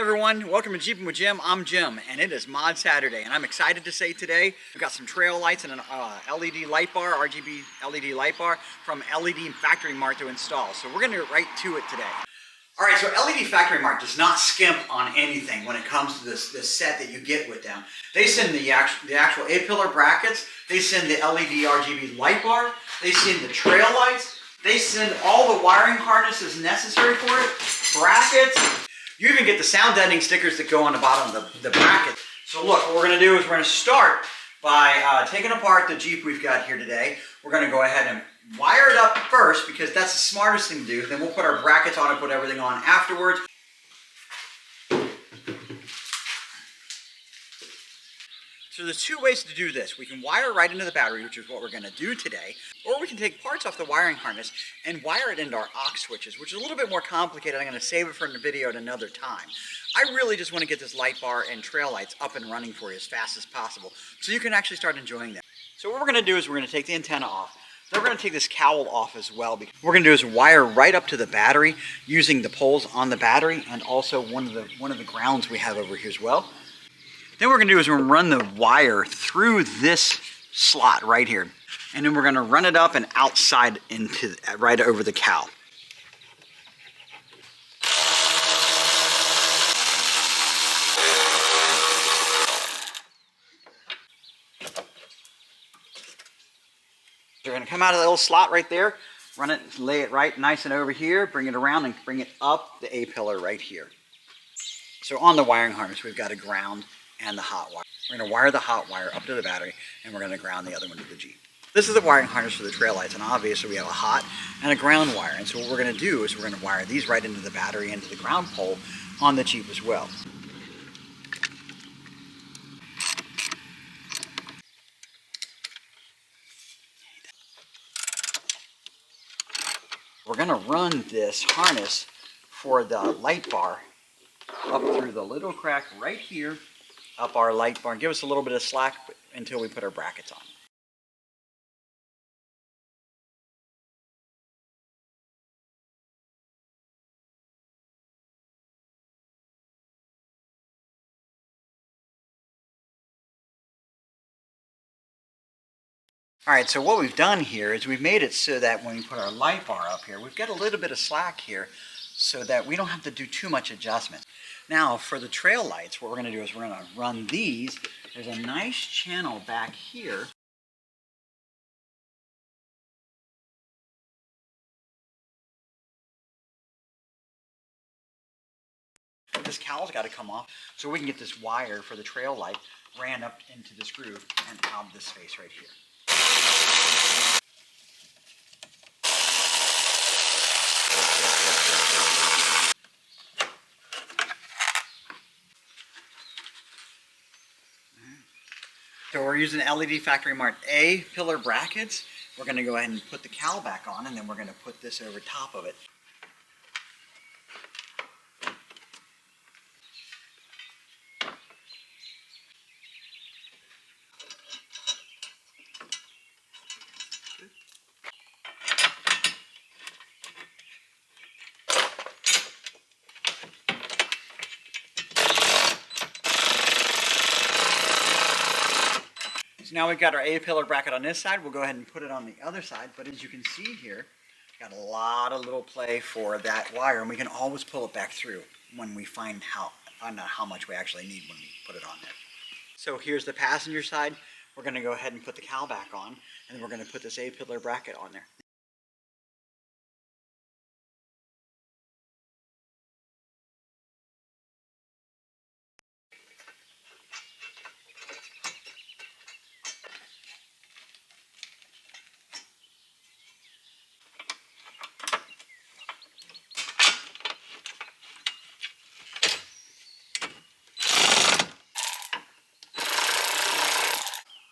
Hey everyone, welcome to Jeeping with Jim. I'm Jim, and it is Mod Saturday, and I'm excited to say today we've got some trail lights and an LED light bar, RGB LED light bar from LED Factory Mart to install. So we're going to get right to it today. All right, so LED Factory Mart does not skimp on anything when it comes to this set that you get with them. They send the actual A-pillar brackets, they send the LED RGB light bar, they send the trail lights, they send all the wiring harnesses necessary for it, brackets. You even get the sound deadening stickers that go on the bottom of the bracket. So look, what we're going to do is we're going to start by taking apart the Jeep we've got here today. We're going to go ahead and wire it up first because that's the smartest thing to do. Then we'll put our brackets on and put everything on afterwards. So there's two ways to do this. We can wire right into the battery, which is what we're going to do today, or we can take parts off the wiring harness and wire it into our aux switches, which is a little bit more complicated. I'm going to save it for the video at another time. I really just want to get this light bar and trail lights up and running for you as fast as possible so you can actually start enjoying them. So what we're going to do is we're going to take the antenna off. Then we're going to take this cowl off as well. What we're going to do is wire right up to the battery using the poles on the battery and also one of the grounds we have over here as well. Then what we're going to do is we're going to run the wire through this slot right here. And then we're going to run it up and outside into right over the cowl. We're going to come out of the little slot right there, run it, lay it right nice and over here, bring it around and bring it up the A-pillar right here. So on the wiring harness, we've got a ground and the hot wire. We're going to wire the hot wire up to the battery, and we're going to ground the other one to the Jeep. This is the wiring harness for the trail lights, and obviously we have a hot and a ground wire. And so what we're going to do is we're going to wire these right into the battery, into the ground pole on the Jeep as well. We're going to run this harness for the light bar up through the little crack right here, up our light bar, and give us a little bit of slack until we put our brackets on. Alright, so what we've done here is we've made it so that when we put our light bar up here, we've got a little bit of slack here so that we don't have to do too much adjustment. Now, for the trail lights, what we're going to do is we're going to run these. There's a nice channel back here. This cowl's got to come off so we can get this wire for the trail light ran up into this groove and out of this space right here. So we're using LED Factory Mart A-pillar brackets. We're going to go ahead and put the cowl back on, and then we're going to put this over top of it. So now we've got our A-pillar bracket on this side. We'll go ahead and put it on the other side. But as you can see here, got a lot of little play for that wire, and we can always pull it back through when we find out how much we actually need when we put it on there. So here's the passenger side. We're going to go ahead and put the cowl back on, and then we're going to put this A-pillar bracket on there.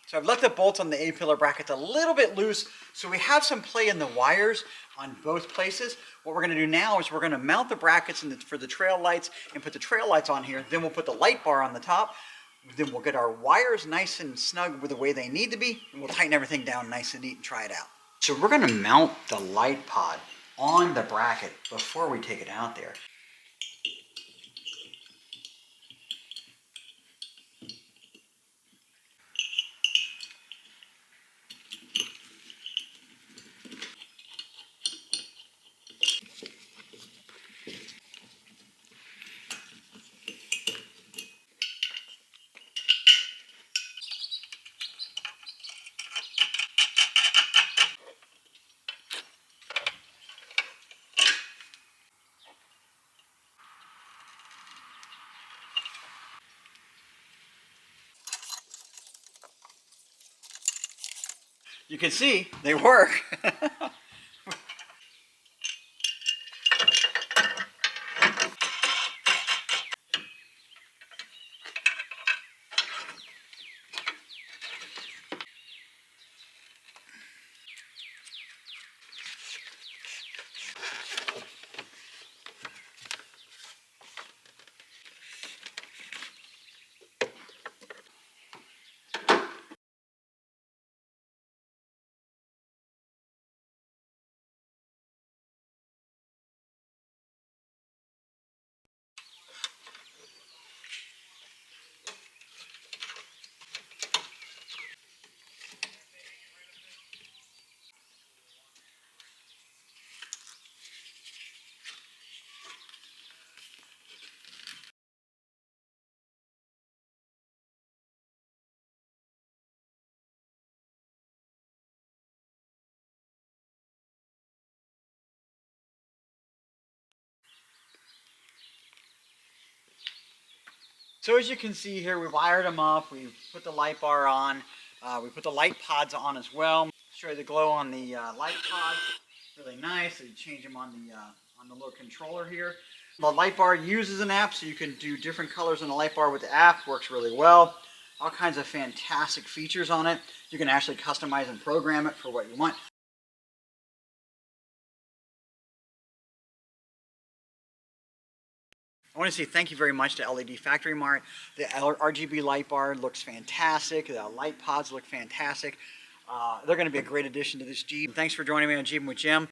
So I've left the bolts on the A-pillar brackets a little bit loose, so we have some play in the wires on both places. What we're going to do now is we're going to mount the brackets for the trail lights and put the trail lights on here. Then we'll put the light bar on the top. Then we'll get our wires nice and snug with the way they need to be, and we'll tighten everything down nice and neat and try it out. So we're going to mount the light pod on the bracket before we take it out there. You can see they work. So as you can see here, we wired them up. We put the light bar on. We put the light pods on as well. Show you the glow on the light pods. Really nice. So you change them on the little controller here. The light bar uses an app, so you can do different colors on the light bar with the app. Works really well. All kinds of fantastic features on it. You can actually customize and program it for what you want. I want to say thank you very much to LED Factory Mart. The RGB light bar looks fantastic. The light pods look fantastic. They're going to be a great addition to this Jeep. Thanks for joining me on Jeeping with Jim.